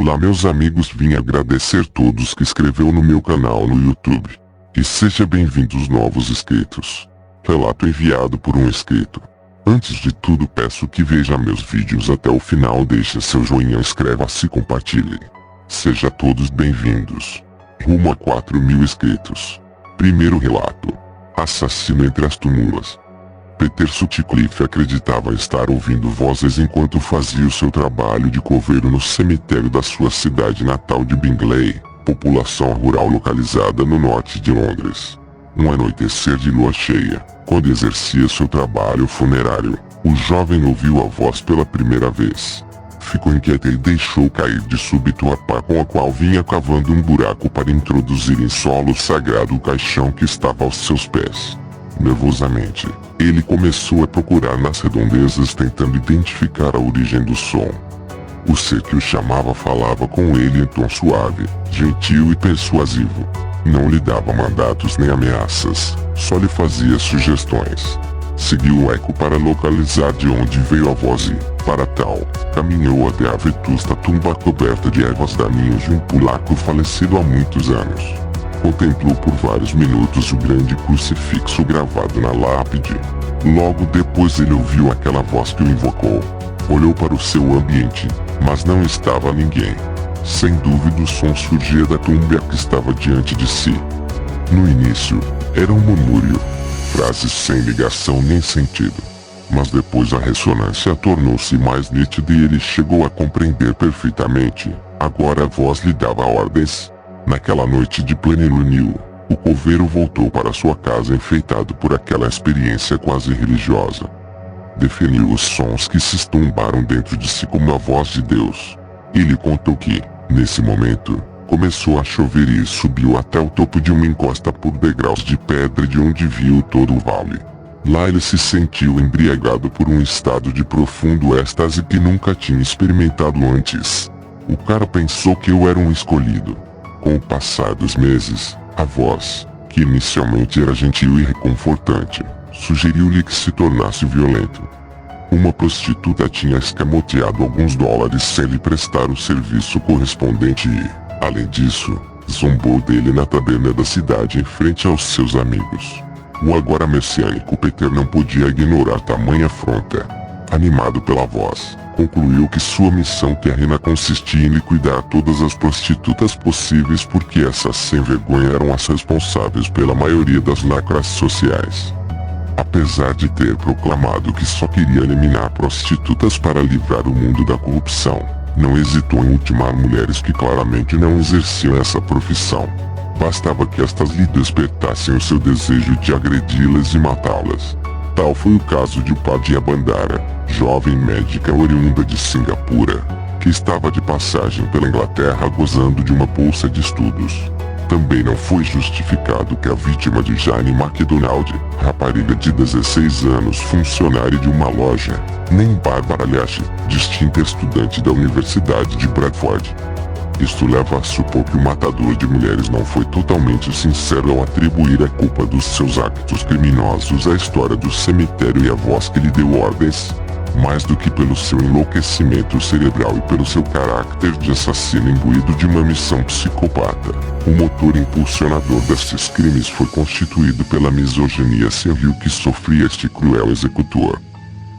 Olá meus amigos, vim agradecer todos que inscreveu no meu canal no YouTube. E seja bem-vindos novos inscritos. Relato enviado por um inscrito. Antes de tudo peço que veja meus vídeos até o final, deixe seu joinha, inscreva-se e compartilhe. Seja todos bem-vindos. Rumo a 4.000 inscritos. Primeiro relato. Assassino entre as túmulas. Peter Sutcliffe acreditava estar ouvindo vozes enquanto fazia o seu trabalho de coveiro no cemitério da sua cidade natal de Bingley, população rural localizada no norte de Londres. Um anoitecer de lua cheia, quando exercia seu trabalho funerário, o jovem ouviu a voz pela primeira vez. Ficou inquieto e deixou cair de súbito a pá com a qual vinha cavando um buraco para introduzir em solo sagrado o caixão que estava aos seus pés. Nervosamente, ele começou a procurar nas redondezas tentando identificar a origem do som. O ser que o chamava falava com ele em tom suave, gentil e persuasivo. Não lhe dava mandatos nem ameaças, só lhe fazia sugestões. Seguiu o eco para localizar de onde veio a voz e, para tal, caminhou até a vetusta tumba coberta de ervas daninhas de um polaco falecido há muitos anos. Contemplou por vários minutos o grande crucifixo gravado na lápide. Logo depois ele ouviu aquela voz que o invocou. Olhou para o seu ambiente, mas não estava ninguém. Sem dúvida o som surgia da tumba que estava diante de si. No início, era um murmúrio, frases sem ligação nem sentido. Mas depois a ressonância tornou-se mais nítida e ele chegou a compreender perfeitamente. Agora a voz lhe dava ordens. Naquela noite de plenilunio, o coveiro voltou para sua casa enfeitado por aquela experiência quase religiosa. Definiu os sons que se estombaram dentro de si como a voz de Deus. Ele contou que, nesse momento, começou a chover e subiu até o topo de uma encosta por degraus de pedra de onde viu todo o vale. Lá ele se sentiu embriagado por um estado de profundo êxtase que nunca tinha experimentado antes. O cara pensou que eu era um escolhido. Com o passar dos meses, a voz, que inicialmente era gentil e reconfortante, sugeriu-lhe que se tornasse violento. Uma prostituta tinha escamoteado alguns dólares sem lhe prestar o serviço correspondente e, além disso, zombou dele na taberna da cidade em frente aos seus amigos. O agora messiânico Peter não podia ignorar tamanha afronta. Animado pela voz, concluiu que sua missão terrena consistia em liquidar todas as prostitutas possíveis porque essas sem vergonha eram as responsáveis pela maioria das lacras sociais. Apesar de ter proclamado que só queria eliminar prostitutas para livrar o mundo da corrupção, não hesitou em ultimar mulheres que claramente não exerciam essa profissão. Bastava que estas lhe despertassem o seu desejo de agredi-las e matá-las. Tal foi o caso de Padya Bandara, jovem médica oriunda de Singapura, que estava de passagem pela Inglaterra gozando de uma bolsa de estudos. Também não foi justificado que a vítima de Jane MacDonald, rapariga de 16 anos funcionária de uma loja, nem Barbara Lash, distinta estudante da Universidade de Bradford. Isto leva a supor que o matador de mulheres não foi totalmente sincero ao atribuir a culpa dos seus actos criminosos à história do cemitério e à voz que lhe deu ordens, mais do que pelo seu enlouquecimento cerebral e pelo seu caráter de assassino imbuído de uma missão psicopata. O motor impulsionador destes crimes foi constituído pela misoginia servil que sofria este cruel executor.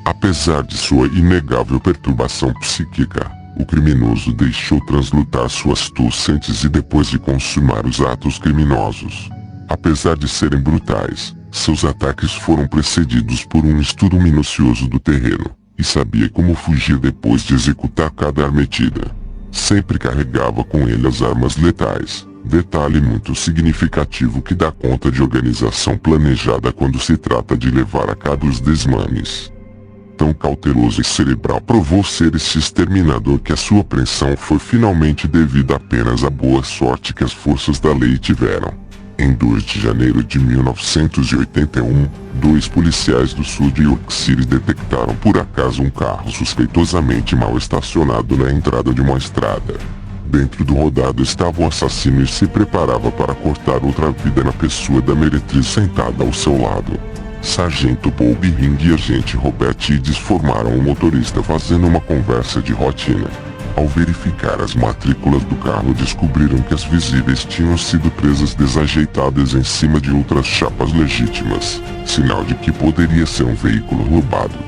Apesar de sua inegável perturbação psíquica, o criminoso deixou translutar suas astúcias e depois de consumar os atos criminosos. Apesar de serem brutais, seus ataques foram precedidos por um estudo minucioso do terreno, e sabia como fugir depois de executar cada arremetida. Sempre carregava com ele as armas letais, detalhe muito significativo que dá conta de organização planejada quando se trata de levar a cabo os desmanes. Tão cauteloso e cerebral provou ser esse exterminador que a sua apreensão foi finalmente devida apenas à boa sorte que as forças da lei tiveram. Em 2 de janeiro de 1981, 2 policiais do sul de Yorkshire detectaram por acaso um carro suspeitosamente mal estacionado na entrada de uma estrada. Dentro do rodado estava o assassino e se preparava para cortar outra vida na pessoa da meretriz sentada ao seu lado. Sargento Bob Ring e Agente Robert Eads formaram o motorista fazendo uma conversa de rotina. Ao verificar as matrículas do carro, descobriram que as visíveis tinham sido presas desajeitadas em cima de outras chapas legítimas, sinal de que poderia ser um veículo roubado.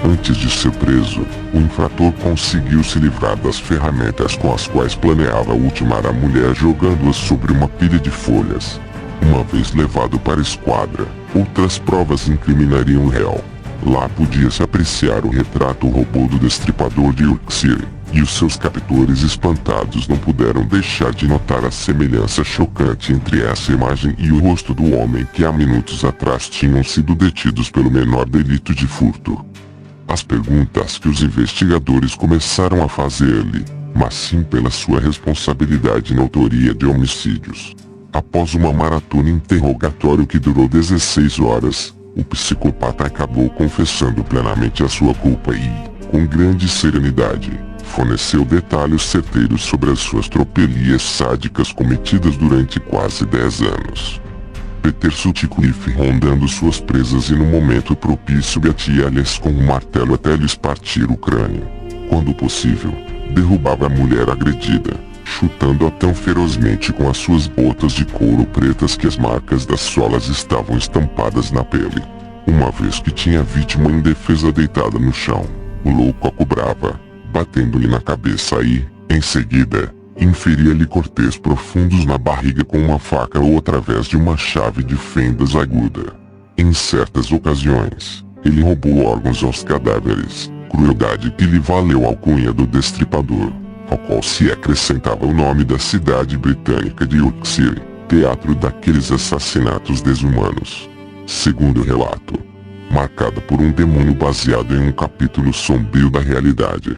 Antes de ser preso, o infrator conseguiu se livrar das ferramentas com as quais planeava ultimar a mulher jogando-as sobre uma pilha de folhas. Uma vez levado para a esquadra, outras provas incriminariam o réu. Lá podia-se apreciar o retrato robô do destripador de Yorkshire, e os seus captores espantados não puderam deixar de notar a semelhança chocante entre essa imagem e o rosto do homem que há minutos atrás tinham sido detidos pelo menor delito de furto. As perguntas que os investigadores começaram a fazer-lhe, mas sim pela sua responsabilidade na autoria de homicídios. Após uma maratona interrogatório que durou 16 horas, o psicopata acabou confessando plenamente a sua culpa e, com grande serenidade, forneceu detalhes certeiros sobre as suas tropelias sádicas cometidas durante quase 10 anos. Peter Sutcliffe rondando suas presas e no momento propício batia-lhes com um martelo até lhes partir o crânio. Quando possível, derrubava a mulher agredida, chutando-a tão ferozmente com as suas botas de couro pretas que as marcas das solas estavam estampadas na pele. Uma vez que tinha a vítima indefesa deitada no chão, o louco a cobrava, batendo-lhe na cabeça e, em seguida, inferia-lhe cortes profundos na barriga com uma faca ou através de uma chave de fendas aguda. Em certas ocasiões, ele roubou órgãos aos cadáveres, crueldade que lhe valeu a alcunha do destripador, ao qual se acrescentava o nome da cidade britânica de Yorkshire, teatro daqueles assassinatos desumanos. Segundo o relato, marcada por um demônio baseado em um capítulo sombrio da realidade.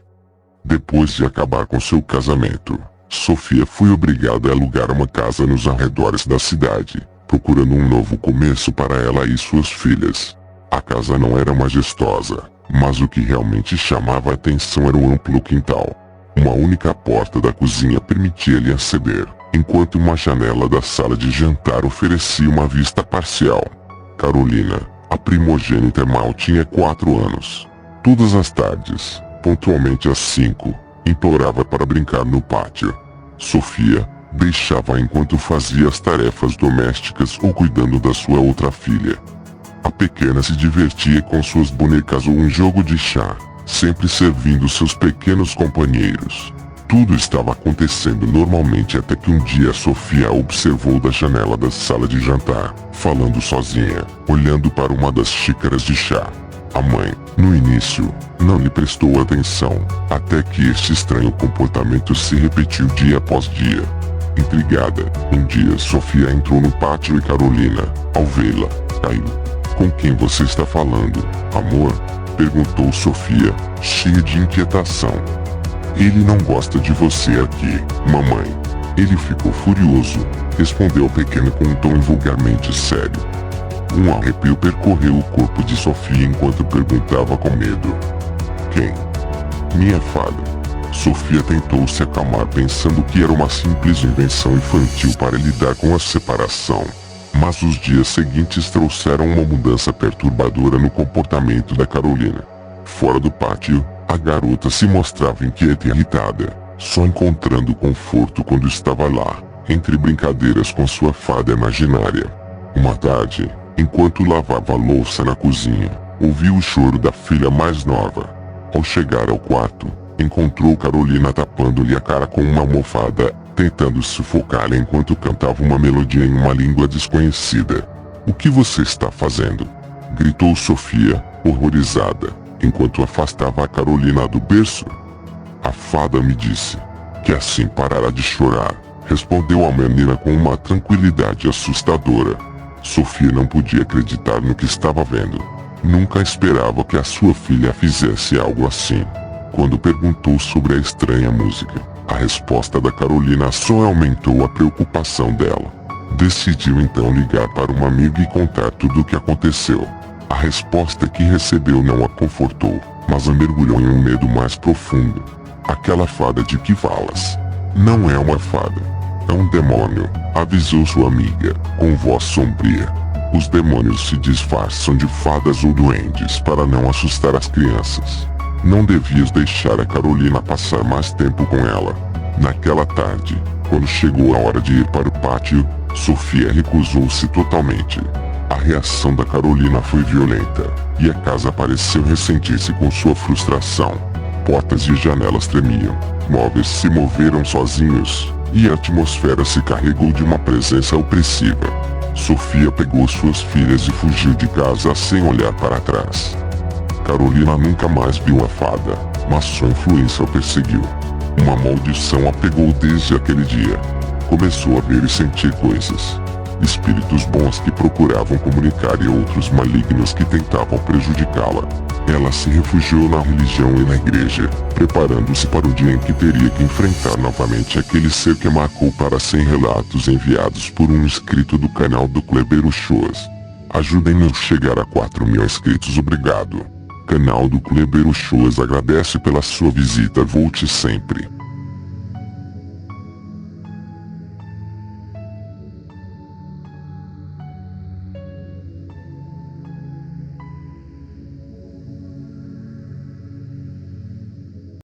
Depois de acabar com seu casamento, Sofia foi obrigada a alugar uma casa nos arredores da cidade, procurando um novo começo para ela e suas filhas. A casa não era majestosa, mas o que realmente chamava a atenção era o amplo quintal. Uma única porta da cozinha permitia-lhe aceder, enquanto uma janela da sala de jantar oferecia uma vista parcial. Carolina, a primogênita, mal tinha 4 anos. Todas as tardes, pontualmente às 5, implorava para brincar no pátio. Sofia deixava enquanto fazia as tarefas domésticas ou cuidando da sua outra filha. A pequena se divertia com suas bonecas ou um jogo de chá, sempre servindo seus pequenos companheiros. Tudo estava acontecendo normalmente até que um dia Sofia a observou da janela da sala de jantar, falando sozinha, olhando para uma das xícaras de chá. A mãe, no início, não lhe prestou atenção, até que este estranho comportamento se repetiu dia após dia. Intrigada, um dia Sofia entrou no pátio e Carolina, ao vê-la, caiu. "Com quem você está falando, amor?" perguntou Sofia, cheia de inquietação. "Ele não gosta de você aqui, mamãe." "Ele ficou furioso", respondeu a pequena com um tom vulgarmente sério. Um arrepio percorreu o corpo de Sofia enquanto perguntava com medo: "Quem?" "Minha fada." Sofia tentou se acalmar pensando que era uma simples invenção infantil para lidar com a separação. Mas os dias seguintes trouxeram uma mudança perturbadora no comportamento da Carolina. Fora do pátio, a garota se mostrava inquieta e irritada, só encontrando conforto quando estava lá, entre brincadeiras com sua fada imaginária. Uma tarde, enquanto lavava a louça na cozinha, ouviu o choro da filha mais nova. Ao chegar ao quarto, encontrou Carolina tapando-lhe a cara com uma almofada, tentando sufocá-la enquanto cantava uma melodia em uma língua desconhecida. "O que você está fazendo?" gritou Sofia, horrorizada, enquanto afastava a Carolina do berço. "A fada me disse que assim parará de chorar", respondeu a menina com uma tranquilidade assustadora. Sofia não podia acreditar no que estava vendo. Nunca esperava que a sua filha fizesse algo assim. Quando perguntou sobre a estranha música, a resposta da Carolina só aumentou a preocupação dela. Decidiu então ligar para uma amiga e contar tudo o que aconteceu. A resposta que recebeu não a confortou, mas a mergulhou em um medo mais profundo. "Aquela fada de que falas não é uma fada, é um demônio", avisou sua amiga, com voz sombria. "Os demônios se disfarçam de fadas ou duendes para não assustar as crianças. Não devias deixar a Carolina passar mais tempo com ela. Naquela tarde, quando chegou a hora de ir para o pátio, Sofia recusou-se totalmente. A reação da Carolina foi violenta, e a casa pareceu ressentir-se com sua frustração. Portas e janelas tremiam, móveis se moveram sozinhos, e a atmosfera se carregou de uma presença opressiva. Sofia pegou suas filhas e fugiu de casa sem olhar para trás. Carolina nunca mais viu a fada, mas sua influência o perseguiu. Uma maldição a pegou desde aquele dia. Começou a ver e sentir coisas. Espíritos bons que procuravam comunicar e outros malignos que tentavam prejudicá-la. Ela se refugiou na religião e na igreja, preparando-se para o dia em que teria que enfrentar novamente aquele ser que marcou para 100 relatos enviados por um inscrito do canal do Kleber Uchoas. Ajudem-nos a chegar a 4.000 inscritos, obrigado. Canal do Kleber Uchoas agradece pela sua visita, volte sempre.